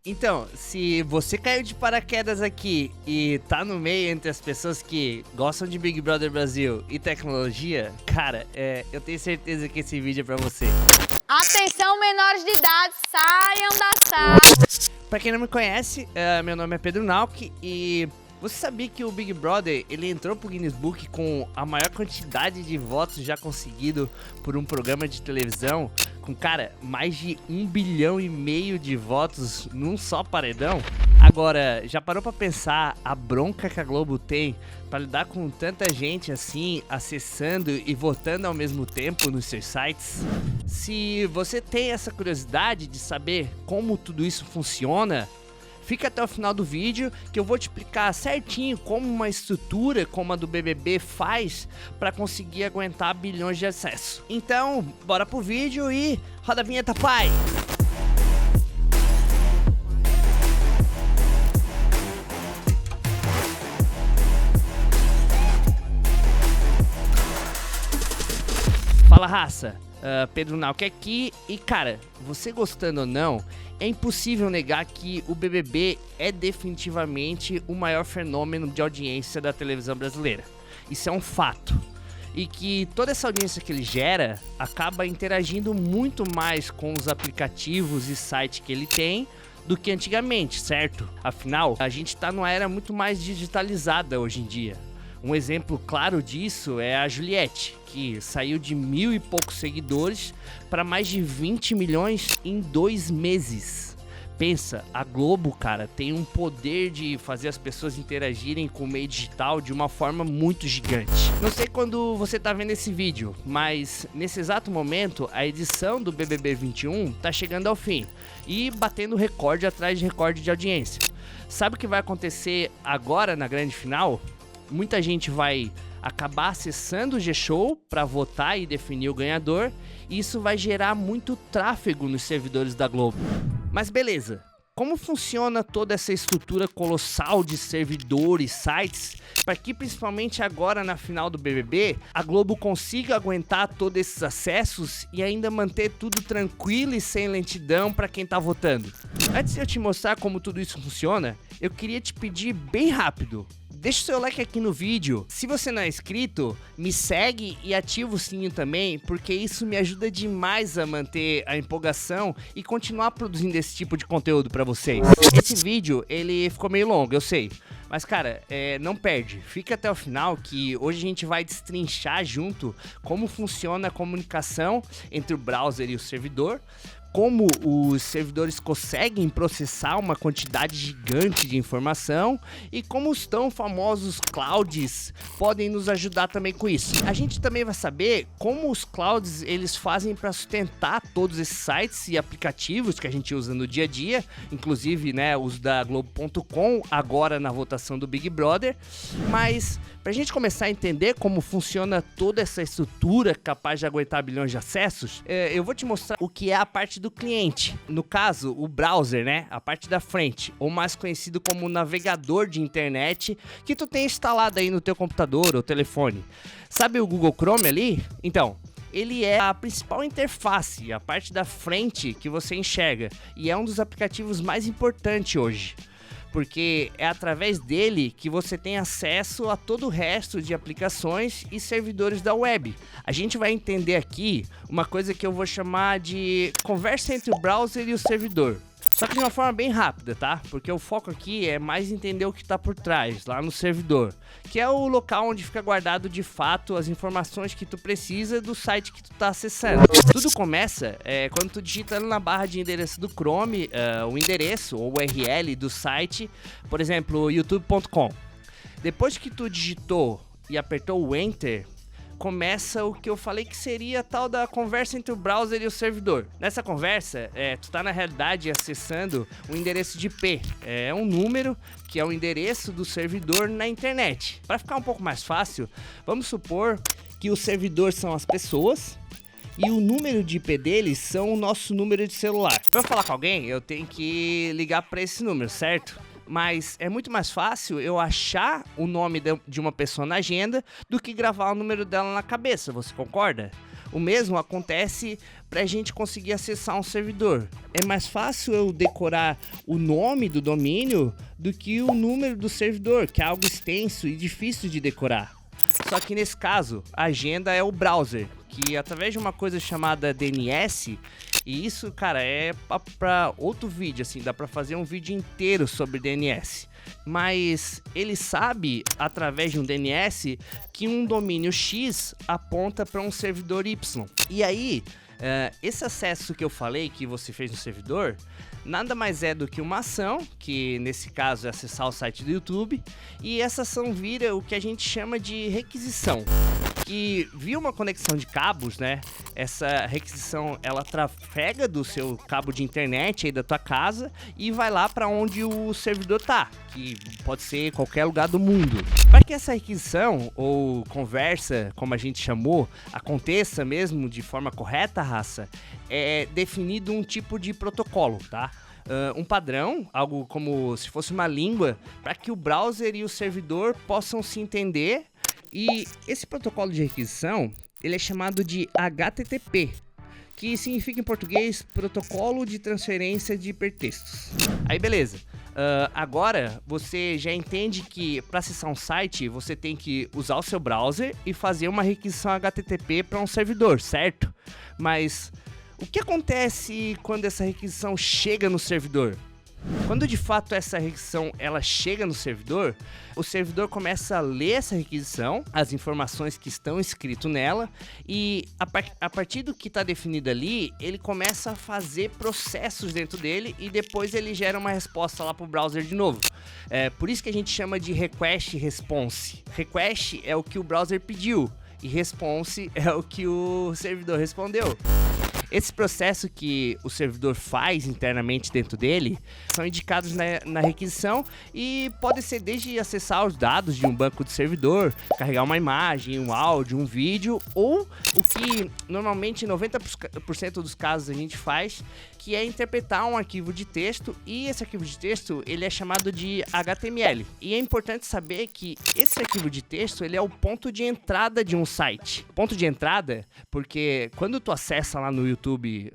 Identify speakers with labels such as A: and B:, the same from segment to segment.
A: Então, se você caiu de paraquedas aqui e tá no meio entre as pessoas que gostam de Big Brother Brasil e tecnologia, cara, eu tenho certeza que esse vídeo é pra você.
B: Atenção, menores de idade, saiam da sala.
A: Pra quem não me conhece, meu nome é Pedro Nauk e você sabia que o Big Brother ele entrou pro Guinness Book com a maior quantidade de votos já conseguido por um programa de televisão? Com, cara, mais de 1,5 bilhão de votos num só paredão? Agora, já parou pra pensar a bronca que a Globo tem pra lidar com tanta gente assim, acessando e votando ao mesmo tempo nos seus sites? Se você tem essa curiosidade de saber como tudo isso funciona, fica até o final do vídeo que eu vou te explicar certinho como uma estrutura como a do BBB faz para conseguir aguentar bilhões de acesso. Então, bora pro vídeo e roda a vinheta, pai! Fala, raça! Pedro Nauk aqui e, cara, você gostando ou não, é impossível negar que o BBB é definitivamente o maior fenômeno de audiência da televisão brasileira. Isso é um fato. E que toda essa audiência que ele gera acaba interagindo muito mais com os aplicativos e sites que ele tem do que antigamente, certo? Afinal, a gente tá numa era muito mais digitalizada hoje em dia. Um exemplo claro disso é a Juliette, que saiu de 1.000 e poucos seguidores para mais de 20 milhões em 2 meses. Pensa, a Globo, cara, tem um poder de fazer as pessoas interagirem com o meio digital de uma forma muito gigante. Não sei quando você tá vendo esse vídeo, mas nesse exato momento a edição do BBB 21 tá chegando ao fim e batendo recorde atrás de recorde de audiência. Sabe o que vai acontecer agora na grande final? Muita gente vai acabar acessando o G-Show para votar e definir o ganhador, e isso vai gerar muito tráfego nos servidores da Globo. Mas beleza, como funciona toda essa estrutura colossal de servidores, sites, para que principalmente agora na final do BBB, a Globo consiga aguentar todos esses acessos e ainda manter tudo tranquilo e sem lentidão para quem tá votando? Antes de eu te mostrar como tudo isso funciona, eu queria te pedir bem rápido. Deixa o seu like aqui no vídeo. Se você não é inscrito, me segue e ativa o sininho também, porque isso me ajuda demais a manter a empolgação e continuar produzindo esse tipo de conteúdo pra vocês. Esse vídeo, ele ficou meio longo, eu sei. Mas, cara, não perde. Fica até o final que hoje a gente vai destrinchar junto como funciona a comunicação entre o browser e o servidor, como os servidores conseguem processar uma quantidade gigante de informação e como os tão famosos clouds podem nos ajudar também com isso. A gente também vai saber como os clouds eles fazem para sustentar todos esses sites e aplicativos que a gente usa no dia a dia, inclusive, né, os da Globo.com agora na votação do Big Brother. Mas pra gente começar a entender como funciona toda essa estrutura capaz de aguentar bilhões de acessos, eu vou te mostrar o que é a parte do cliente. No caso, o browser, né? A parte da frente, ou mais conhecido como navegador de internet que tu tem instalado aí no teu computador ou telefone. Sabe o Google Chrome ali? Então, ele é a principal interface, a parte da frente que você enxerga, e é um dos aplicativos mais importantes hoje, porque é através dele que você tem acesso a todo o resto de aplicações e servidores da web. A gente vai entender aqui uma coisa que eu vou chamar de conversa entre o browser e o servidor. Só que de uma forma bem rápida, tá? Porque o foco aqui é mais entender o que tá por trás, lá no servidor, que é o local onde fica guardado de fato as informações que tu precisa do site que tu tá acessando. Tudo começa quando tu digita na barra de endereço do Chrome, o endereço ou URL do site, por exemplo, youtube.com. Depois que tu digitou e apertou o Enter, começa o que eu falei que seria a tal da conversa entre o browser e o servidor. Nessa conversa, tu tá na realidade acessando o endereço de IP. É um número que é o endereço do servidor na internet. Para ficar um pouco mais fácil, vamos supor que o servidor são as pessoas e o número de IP deles são o nosso número de celular. Para falar com alguém, eu tenho que ligar para esse número, certo? Mas é muito mais fácil eu achar o nome de uma pessoa na agenda do que gravar o número dela na cabeça, você concorda? O mesmo acontece para a gente conseguir acessar um servidor. É mais fácil eu decorar o nome do domínio do que o número do servidor, que é algo extenso e difícil de decorar. Só que nesse caso, a agenda é o browser, que através de uma coisa chamada DNS, e isso, cara, é para outro vídeo, assim, dá para fazer um vídeo inteiro sobre DNS. Mas ele sabe, através de um DNS, que um domínio X aponta para um servidor Y. E aí, esse acesso que eu falei que você fez no servidor, nada mais é do que uma ação, que nesse caso é acessar o site do YouTube, e essa ação vira o que a gente chama de requisição. Que via uma conexão de cabos, né? Essa requisição, ela trafega do seu cabo de internet aí da tua casa e vai lá para onde o servidor tá, que pode ser qualquer lugar do mundo. Para que essa requisição ou conversa, como a gente chamou, aconteça mesmo de forma correta, raça, é definido um tipo de protocolo, tá? Um padrão, algo como se fosse uma língua, para que o browser e o servidor possam se entender. E esse protocolo de requisição, ele é chamado de HTTP, que significa em português Protocolo de Transferência de Hipertextos. Aí beleza, agora você já entende que para acessar um site você tem que usar o seu browser e fazer uma requisição HTTP para um servidor, certo? Mas o que acontece quando essa requisição chega no servidor? Quando de fato essa requisição ela chega no servidor, o servidor começa a ler essa requisição, as informações que estão escritas nela, e a partir do que está definido ali, ele começa a fazer processos dentro dele e depois ele gera uma resposta lá para o browser de novo. Por isso que a gente chama de request response. Request é o que o browser pediu e response é o que o servidor respondeu. Esse processo que o servidor faz internamente dentro dele são indicados na requisição e pode ser desde acessar os dados de um banco de servidor, carregar uma imagem, um áudio, um vídeo, ou o que normalmente 90% dos casos a gente faz, que é interpretar um arquivo de texto, e esse arquivo de texto ele é chamado de HTML. E é importante saber que esse arquivo de texto ele é o ponto de entrada de um site. Ponto de entrada porque quando tu acessa lá no YouTube,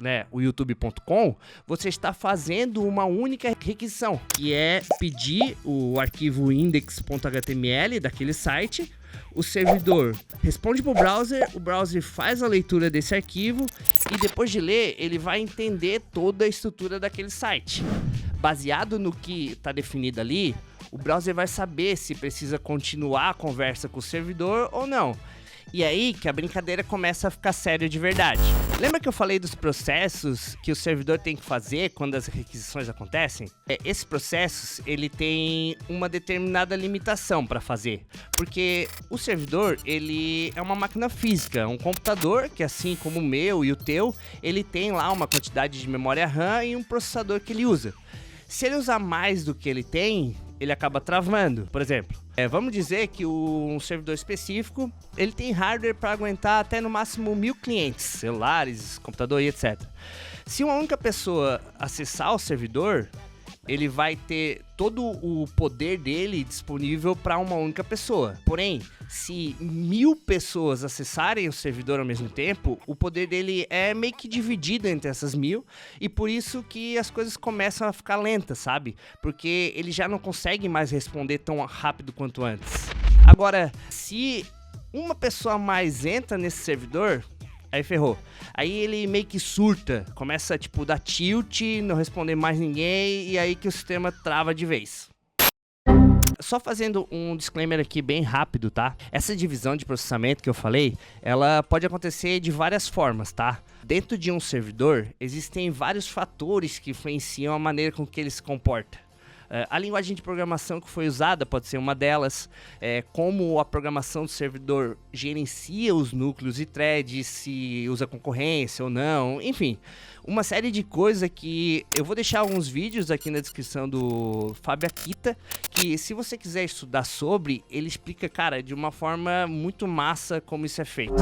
A: né, o youtube.com, você está fazendo uma única requisição, que é pedir o arquivo index.html daquele site. O servidor responde para o browser faz a leitura desse arquivo e depois de ler, ele vai entender toda a estrutura daquele site. Baseado no que está definido ali, o browser vai saber se precisa continuar a conversa com o servidor ou não. E aí que a brincadeira começa a ficar séria de verdade. Lembra que eu falei dos processos que o servidor tem que fazer quando as requisições acontecem? Esses processos, ele tem uma determinada limitação para fazer. Porque o servidor, ele é uma máquina física, um computador que assim como o meu e o teu, ele tem lá uma quantidade de memória RAM e um processador que ele usa. Se ele usar mais do que ele tem, ele acaba travando. Por exemplo, vamos dizer que um servidor específico, ele tem hardware para aguentar até no máximo 1000 clientes, celulares, computador e etc. Se uma única pessoa acessar o servidor, ele vai ter todo o poder dele disponível para uma única pessoa. Porém, se 1000 pessoas acessarem o servidor ao mesmo tempo, o poder dele é meio que dividido entre essas 1000, e por isso que as coisas começam a ficar lentas, sabe? Porque ele já não consegue mais responder tão rápido quanto antes. Agora, se uma pessoa a mais entra nesse servidor, aí ferrou. Aí ele meio que surta, começa tipo dar tilt, não responder mais ninguém, e aí que o sistema trava de vez. Só fazendo um disclaimer aqui bem rápido, tá? Essa divisão de processamento que eu falei, ela pode acontecer de várias formas, tá? Dentro de um servidor, existem vários fatores que influenciam a maneira com que ele se comporta. A linguagem de programação que foi usada pode ser uma delas, como a programação do servidor gerencia os núcleos e threads, se usa concorrência ou não, enfim, uma série de coisas que eu vou deixar alguns vídeos aqui na descrição do Fábio Akita, que se você quiser estudar sobre, ele explica, cara, de uma forma muito massa como isso é feito.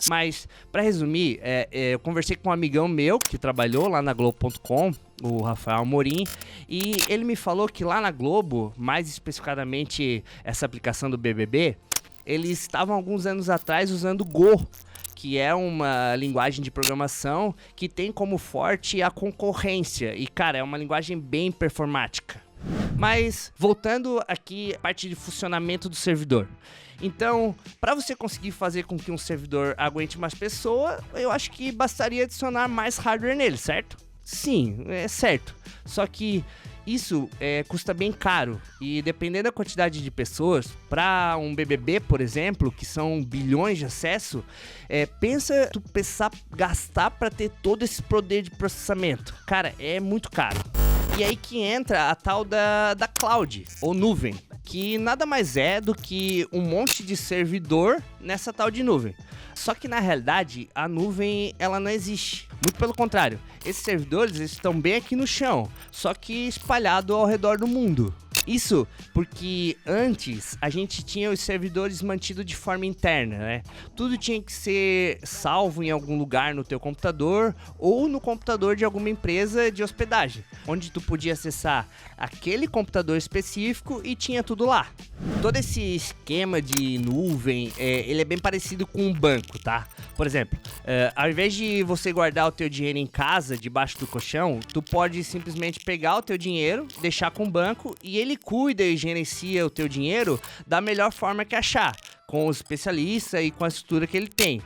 A: Mas, para resumir, eu conversei com um amigão meu que trabalhou lá na Globo.com, o Rafael Amorim, e ele me falou que lá na Globo, mais especificadamente essa aplicação do BBB, eles estavam alguns anos atrás usando Go, que é uma linguagem de programação que tem como forte a concorrência. E, cara, é uma linguagem bem performática. Mas, voltando aqui à parte de funcionamento do servidor. Então, para você conseguir fazer com que um servidor aguente mais pessoas, eu acho que bastaria adicionar mais hardware nele, certo? Sim, é certo. Só que isso custa bem caro e dependendo da quantidade de pessoas, para um BBB, por exemplo, que são bilhões de acesso, pensa tu precisar gastar para ter todo esse poder de processamento. Cara, é muito caro. E aí que entra a tal da cloud, ou nuvem, que nada mais é do que um monte de servidor nessa tal de nuvem. Só que na realidade, a nuvem ela não existe. Muito pelo contrário, esses servidores estão bem aqui no chão, só que espalhado ao redor do mundo. Isso porque antes a gente tinha os servidores mantidos de forma interna, né? Tudo tinha que ser salvo em algum lugar no teu computador ou no computador de alguma empresa de hospedagem, onde tu podia acessar aquele computador específico e tinha tudo lá. Todo esse esquema de nuvem, ele é bem parecido com um banco, tá? Por exemplo, ao invés de você guardar o teu dinheiro em casa, debaixo do colchão, tu pode simplesmente pegar o teu dinheiro, deixar com o banco e ele cuida e gerencia o teu dinheiro da melhor forma que achar, com os especialistas e com a estrutura que ele tem.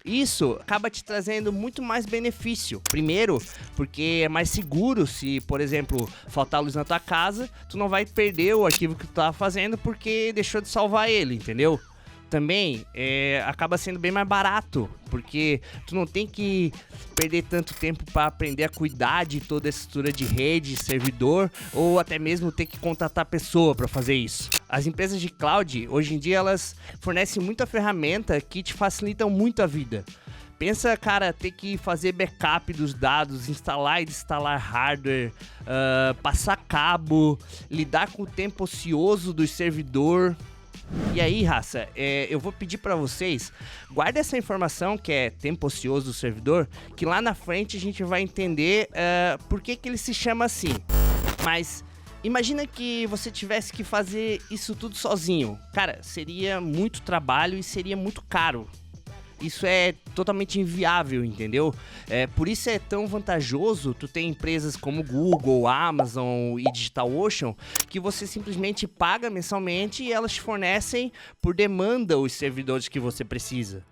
A: Isso acaba te trazendo muito mais benefício. Primeiro, porque é mais seguro se, por exemplo, faltar luz na tua casa, tu não vai perder o arquivo que tu tava fazendo porque deixou de salvar ele, entendeu? Também acaba sendo bem mais barato, porque tu não tem que perder tanto tempo para aprender a cuidar de toda a estrutura de rede, servidor, ou até mesmo ter que contratar pessoa para fazer isso. As empresas de cloud, hoje em dia, elas fornecem muita ferramenta que te facilitam muito a vida. Pensa, cara, ter que fazer backup dos dados, instalar e desinstalar hardware, passar cabo, lidar com o tempo ocioso do servidor. E aí, raça, eu vou pedir pra vocês, guarda essa informação que é tempo ocioso do servidor, que lá na frente a gente vai entender por que ele se chama assim. Mas imagina que você tivesse que fazer isso tudo sozinho. Cara, seria muito trabalho e seria muito caro. Isso é totalmente inviável, entendeu? Por isso é tão vantajoso tu ter empresas como Google, Amazon e DigitalOcean que você simplesmente paga mensalmente e elas te fornecem por demanda os servidores que você precisa.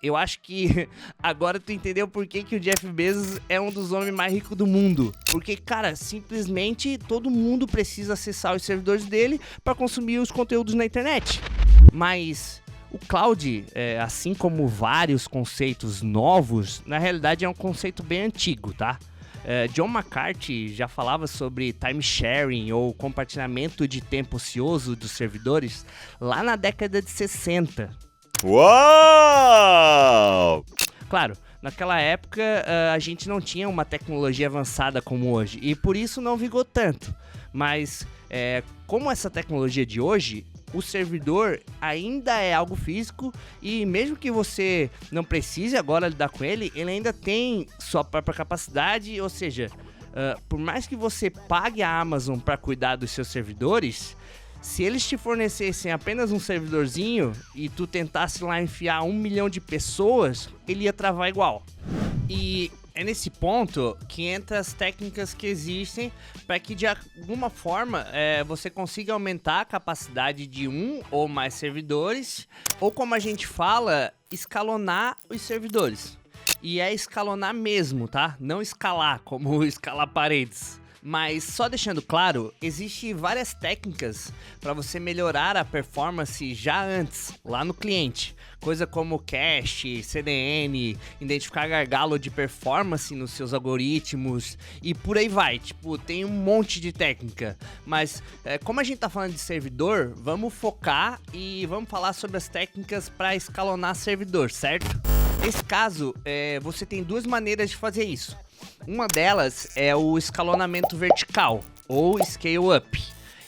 A: Eu acho que agora tu entendeu por que o Jeff Bezos é um dos homens mais ricos do mundo. Porque, cara, simplesmente todo mundo precisa acessar os servidores dele para consumir os conteúdos na internet. Mas o cloud, assim como vários conceitos novos, na realidade é um conceito bem antigo, tá? John McCarthy já falava sobre time sharing ou compartilhamento de tempo ocioso dos servidores lá na década de 60.
C: Uau!
A: Claro, naquela época a gente não tinha uma tecnologia avançada como hoje e por isso não vingou tanto. Mas como essa tecnologia de hoje, o servidor ainda é algo físico e mesmo que você não precise agora lidar com ele, ele ainda tem sua própria capacidade, ou seja, por mais que você pague a Amazon para cuidar dos seus servidores, se eles te fornecessem apenas um servidorzinho e tu tentasse lá enfiar 1 milhão de pessoas, ele ia travar igual. E é nesse ponto que entra as técnicas que existem para que de alguma forma você consiga aumentar a capacidade de um ou mais servidores, ou como a gente fala, escalonar os servidores. E é escalonar mesmo, tá? Não escalar, como escalar paredes. Mas só deixando claro, existem várias técnicas para você melhorar a performance já antes, lá no cliente. Coisa como cache, CDN, identificar gargalo de performance nos seus algoritmos e por aí vai. Tipo, tem um monte de técnica. Mas como a gente tá falando de servidor, vamos focar e vamos falar sobre as técnicas para escalonar servidor, certo? Nesse caso, você tem duas maneiras de fazer isso. Uma delas é o escalonamento vertical, ou scale up,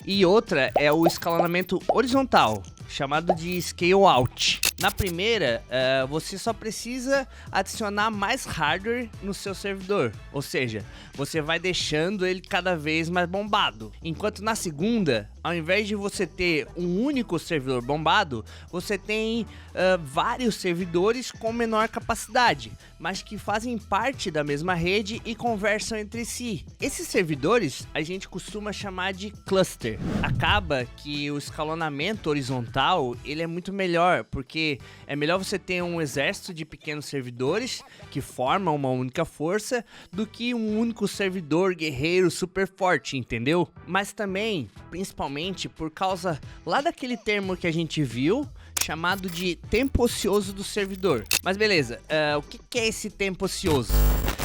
A: e outra é o escalonamento horizontal, chamado de scale out. Na primeira, você só precisa adicionar mais hardware no seu servidor, ou seja, você vai deixando ele cada vez mais bombado. Enquanto na segunda, ao invés de você ter um único servidor bombado, você tem vários servidores com menor capacidade, mas que fazem parte da mesma rede e conversam entre si. Esses servidores a gente costuma chamar de cluster. Acaba que o escalonamento horizontal ele é muito melhor, porque é melhor você ter um exército de pequenos servidores que formam uma única força do que um único servidor guerreiro super forte, entendeu? Mas também, principalmente por causa lá daquele termo que a gente viu, chamado de tempo ocioso do servidor. Mas beleza, o que é esse tempo ocioso?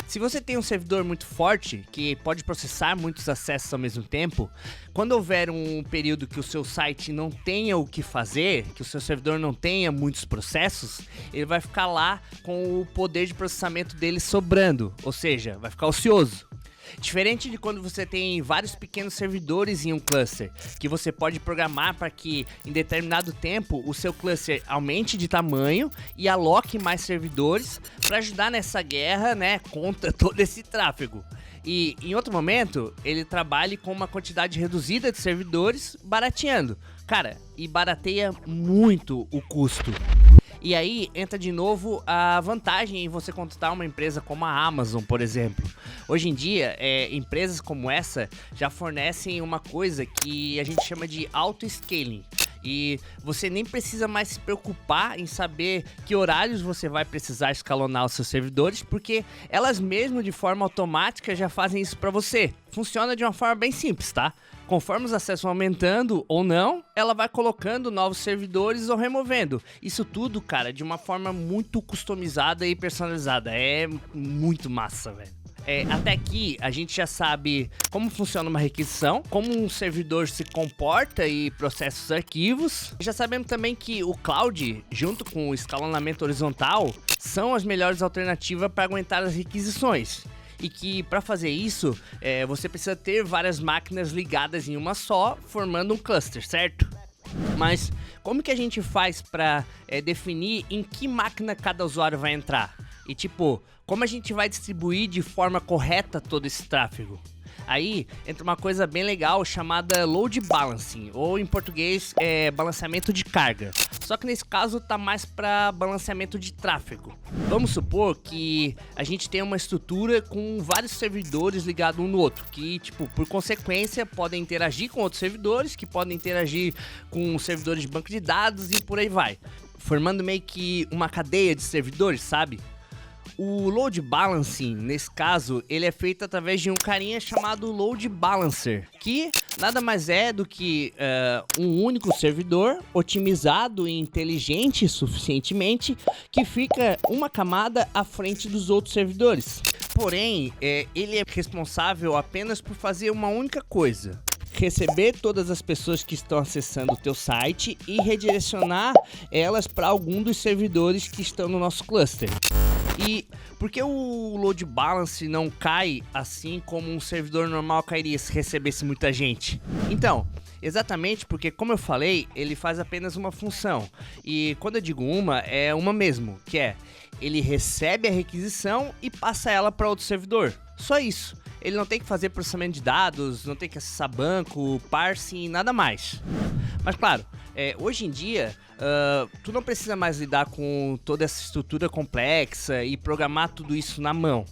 A: Se você tem um servidor muito forte, que pode processar muitos acessos ao mesmo tempo, quando houver um período que o seu site não tenha o que fazer, que o seu servidor não tenha muitos processos, ele vai ficar lá com o poder de processamento dele sobrando, ou seja, vai ficar ocioso. Diferente de quando você tem vários pequenos servidores em um cluster, que você pode programar para que em determinado tempo o seu cluster aumente de tamanho e aloque mais servidores para ajudar nessa guerra, né, contra todo esse tráfego. E em outro momento, ele trabalhe com uma quantidade reduzida de servidores, barateando. Cara, e barateia muito o custo. E aí entra de novo a vantagem em você contratar uma empresa como a Amazon, por exemplo. Hoje em dia, empresas como essa já fornecem uma coisa que a gente chama de auto-scaling. E você nem precisa mais se preocupar em saber que horários você vai precisar escalonar os seus servidores, porque elas mesmo de forma automática já fazem isso para você. Funciona de uma forma bem simples, tá? Conforme os acessos vão aumentando ou não, ela vai colocando novos servidores ou removendo. Isso tudo, cara, de uma forma muito customizada e personalizada. É muito massa, velho. Até aqui a gente já sabe como funciona uma requisição, como um servidor se comporta e processa os arquivos. Já sabemos também que o cloud, junto com o escalonamento horizontal, são as melhores alternativas para aguentar as requisições. E que para fazer isso, você precisa ter várias máquinas ligadas em uma só, formando um cluster, certo? Mas como que a gente faz para definir em que máquina cada usuário vai entrar? E tipo, como a gente vai distribuir de forma correta todo esse tráfego? Aí entra uma coisa bem legal chamada load balancing, ou em português balanceamento de carga. Só que nesse caso tá mais para balanceamento de tráfego. Vamos supor que a gente tem uma estrutura com vários servidores ligados um no outro, que tipo, por consequência podem interagir com outros servidores, que podem interagir com servidores de banco de dados e por aí vai, formando meio que uma cadeia de servidores, sabe? O load balancing, nesse caso, ele é feito através de um carinha chamado load balancer, que nada mais é do que um único servidor otimizado e inteligente suficientemente que fica uma camada à frente dos outros servidores. Porém, ele é responsável apenas por fazer uma única coisa: receber todas as pessoas que estão acessando o teu site e redirecionar elas para algum dos servidores que estão no nosso cluster. E por que o load balance não cai assim como um servidor normal cairia se recebesse muita gente? Então, exatamente porque, como eu falei, ele faz apenas uma função. E quando eu digo uma, é uma mesmo, que é ele recebe a requisição e passa ela para outro servidor. Só isso. Ele não tem que fazer processamento de dados, não tem que acessar banco, parsing, nada mais. Mas claro, hoje em dia, tu não precisa mais lidar com toda essa estrutura complexa e programar tudo isso na mão.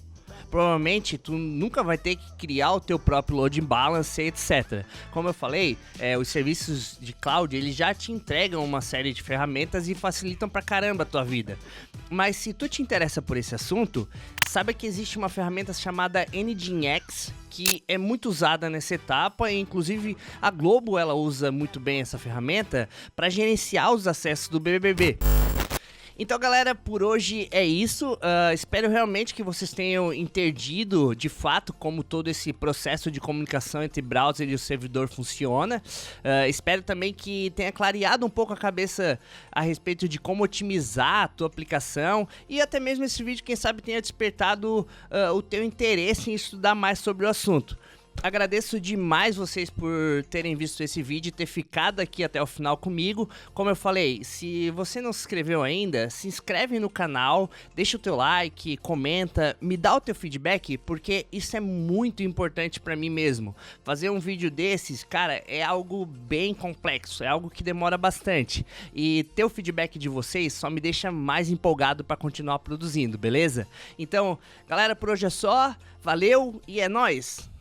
A: Provavelmente tu nunca vai ter que criar o teu próprio load balance, etc. Como eu falei, os serviços de cloud eles já te entregam uma série de ferramentas e facilitam pra caramba a tua vida. Mas se tu te interessa por esse assunto, saiba que existe uma ferramenta chamada Nginx, que é muito usada nessa etapa, e inclusive a Globo ela usa muito bem essa ferramenta para gerenciar os acessos do BBB. Então, galera, por hoje é isso. Espero realmente que vocês tenham entendido de fato como todo esse processo de comunicação entre browser e o servidor funciona. Espero também que tenha clareado um pouco a cabeça a respeito de como otimizar a tua aplicação, e até mesmo esse vídeo, quem sabe, tenha despertado o teu interesse em estudar mais sobre o assunto. Agradeço demais vocês por terem visto esse vídeo e ter ficado aqui até o final comigo. Como eu falei, se você não se inscreveu ainda, se inscreve no canal, deixa o teu like, comenta, me dá o teu feedback, porque isso é muito importante pra mim mesmo. Fazer um vídeo desses, cara, é algo bem complexo, é algo que demora bastante. E ter o feedback de vocês só me deixa mais empolgado pra continuar produzindo, beleza? Então, galera, por hoje é só, valeu e é nóis!